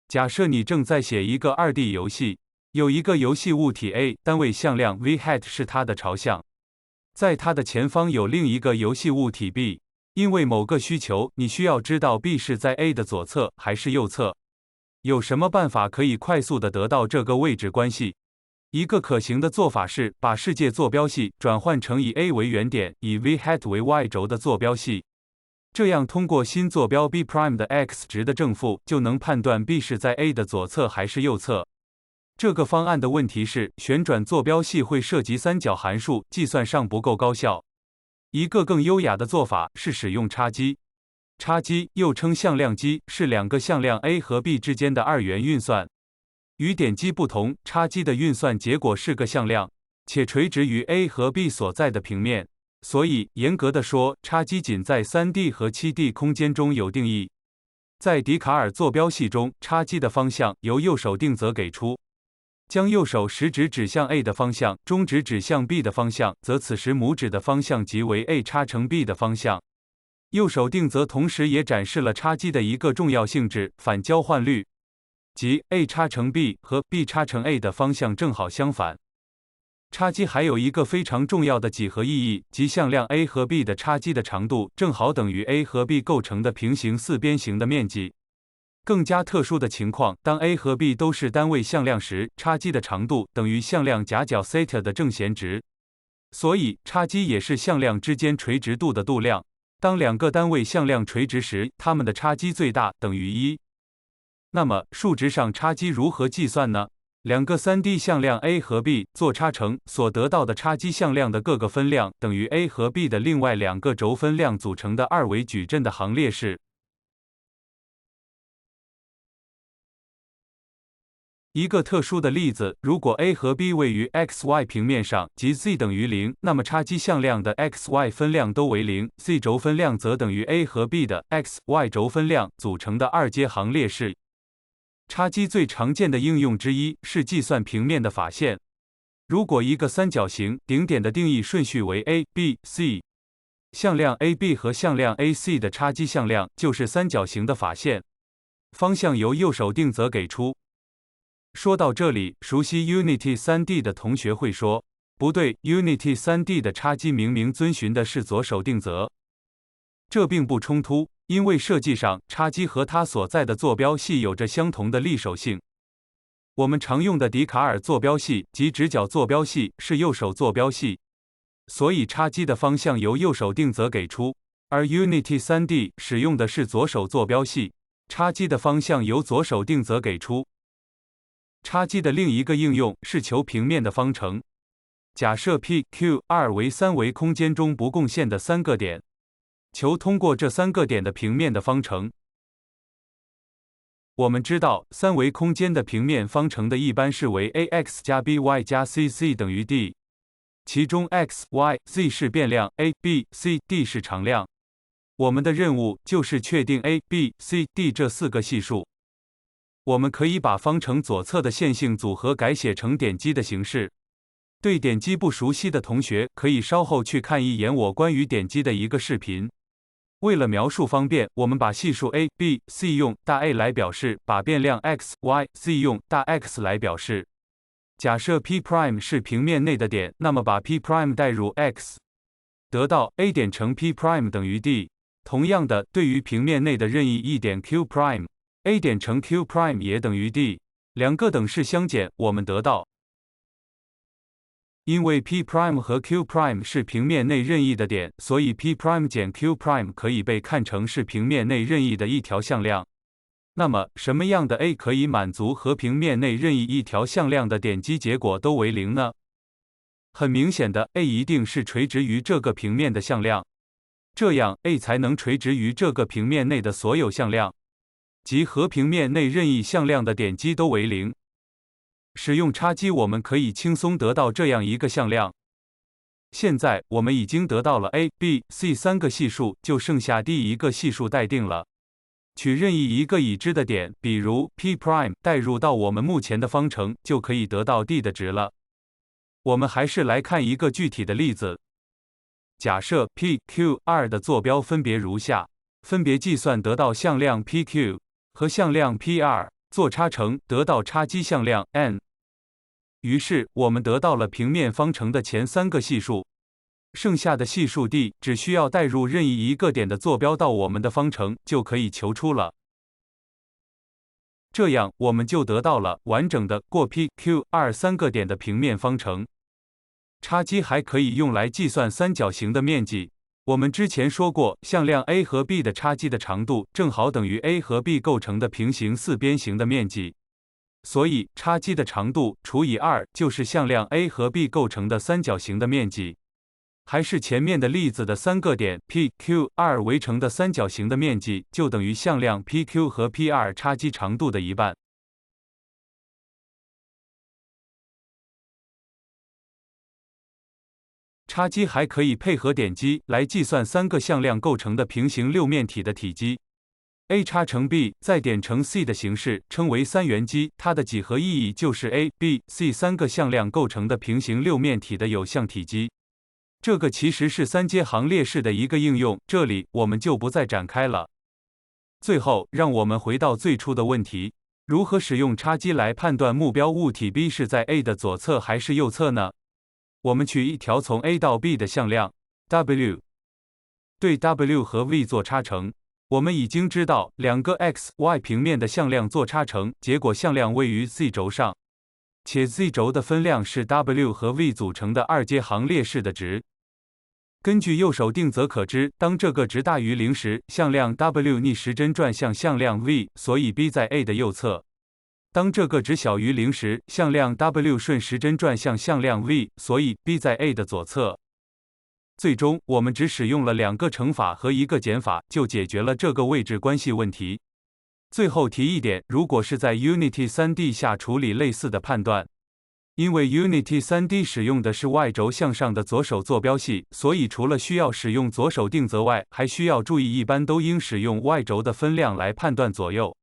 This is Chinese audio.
假设你正在写一个2D 游戏，有一个游戏物体 A， 单位向量 v_hat 是它的朝向，在它的前方有另一个游戏物体 B， 因为某个需求，你需要知道 B 是在 A 的左侧还是右侧。有什么办法可以快速地得到这个位置关系？一个可行的做法是把世界坐标系转换成以 A 为原点，以 v_hat 为 y 轴的坐标系。这样通过新坐标 B' 的 x 值的正负，就能判断 B 是在 A 的左侧还是右侧。这个方案的问题是，旋转坐标系会涉及三角函数，计算上不够高效。一个更优雅的做法是使用差积。差积又称向量积，是两个向量 A 和 B 之间的二元运算。与点积不同，差积的运算结果是个向量，且垂直于 A 和 B 所在的平面。所以，严格的说，差积仅在 3D 和 7D 空间中有定义。在笛卡尔坐标系中，差积的方向由右手定则给出。将右手食指指向 A 的方向，中指指向 B 的方向，则此时拇指的方向即为 A 差乘 B 的方向。右手定则同时也展示了差积的一个重要性质——反交换律，即 A 差乘 B 和 B 差乘 A 的方向正好相反。差积还有一个非常重要的几何意义，即向量 A 和 B 的差积的长度正好等于 A 和 B 构成的平行四边形的面积。更加特殊的情况，当 A 和 B 都是单位向量时，差积的长度等于向量夹角 θ 的正弦值。所以，差积也是向量之间垂直度的度量。当两个单位向量垂直时，它们的差积最大，等于1。那么，数值上差积如何计算呢？两个 3D 向量 A 和 B 做差乘所得到的差积向量的各个分量等于 A 和 B 的另外两个轴分量组成的二维矩阵的行列式。一个特殊的例子，如果 A 和 B 位于 xy 平面上，即 z 等于0，那么差积向量的 xy 分量都为0 ，z 轴分量则等于 A 和 B 的 xy 轴分量组成的二阶行列式。差积最常见的应用之一是计算平面的法线。如果一个三角形顶点的定义顺序为 A、B、C， 向量 AB 和向量 AC 的差积向量就是三角形的法线，方向由右手定则给出。说到这里，熟悉 Unity 3D 的同学会说，不对 ，Unity 3D 的差积明明遵循的是左手定则。这并不冲突，因为设计上差积和它所在的坐标系有着相同的立手性。我们常用的笛卡尔坐标系及直角坐标系是右手坐标系，所以差积的方向由右手定则给出，而 Unity 3D 使用的是左手坐标系，差积的方向由左手定则给出。差积的另一个应用是求平面的方程。假设 P、Q、R 为三维空间中不共线的三个点，求通过这三个点的平面的方程。我们知道，三维空间的平面方程的一般式为 ax 加 by 加 cz 等于 d， 其中 x、y、z 是变量 ，a、b、c、d 是常量。我们的任务就是确定 a、b、c、d 这四个系数。我们可以把方程左侧的线性组合改写成点积的形式。对点积不熟悉的同学，可以稍后去看一眼我关于点积的一个视频。为了描述方便，我们把系数 a、b、c 用大 A 来表示，把变量 x、y、z 用大 X 来表示。假设 P' 是平面内的点，那么把 P' 代入 x， 得到 A 点乘 P' 等于 d。同样的，对于平面内的任意一点 Q'，A 点乘 Q' 也等于 d， 两个等式相减，我们得到。因为 P' 和 Q' 是平面内任意的点，所以 P' 减 Q' 可以被看成是平面内任意的一条向量。那么，什么样的 A 可以满足和平面内任意一条向量的点积结果都为0呢？很明显的 ，A 一定是垂直于这个平面的向量，这样 A 才能垂直于这个平面内的所有向量，即和平面内任意向量的点积都为0。使用差积，我们可以轻松得到这样一个向量。现在我们已经得到了 a、b、c 三个系数，就剩下 d 一个系数待定了。取任意一个已知的点，比如 P'， 代入到我们目前的方程，就可以得到 d 的值了。我们还是来看一个具体的例子。假设 P、Q、R 的坐标分别如下，分别计算得到向量 PQ 和向量 PR。做差乘得到差积向量 n。于是我们得到了平面方程的前3个系数，剩下的系数 d 只需要代入任意一个点的坐标到我们的方程就可以求出了。这样我们就得到了完整的过 P、Q、R 3个点的平面方程。差积还可以用来计算三角形的面积。我们之前说过，向量 A 和 B 的差积的长度正好等于 A 和 B 构成的平行四边形的面积，所以差积的长度除以2就是向量 A 和 B 构成的三角形的面积。还是前面的例子的3个点 P、Q、R 围成的三角形的面积，就等于向量 PQ 和 PR 差积长度的一半。差积还可以配合点积来计算3个向量构成的平行六面体的体积。A 差乘 B 再点乘 C 的形式称为三元积，它的几何意义就是 A、B、C 3个向量构成的平行六面体的有向体积。这个其实是三阶行列式的一个应用，这里我们就不再展开了。最后，让我们回到最初的问题：如何使用差积来判断目标物体 B 是在 A 的左侧还是右侧呢？我们取一条从 A 到 B 的向量 W， 对 W 和 V 做差乘。我们已经知道两个 x、y 平面的向量做差乘，结果向量位于 z 轴上，且 z 轴的分量是 W 和 V 组成的二阶行列式的值。根据右手定则可知，当这个值大于0时，向量 W 逆时针转向向量 V， 所以 B 在 A 的右侧。当这个值小于0时，向量 W 顺时针转向向量 V， 所以 B 在 A 的左侧。最终，我们只使用了2个乘法和1个减法，就解决了这个位置关系问题。最后提一点，如果是在 Unity 3D 下处理类似的判断，因为 Unity 3D 使用的是 Y 轴向上的左手坐标系，所以除了需要使用左手定则外，还需要注意一般都应使用 Y 轴的分量来判断左右。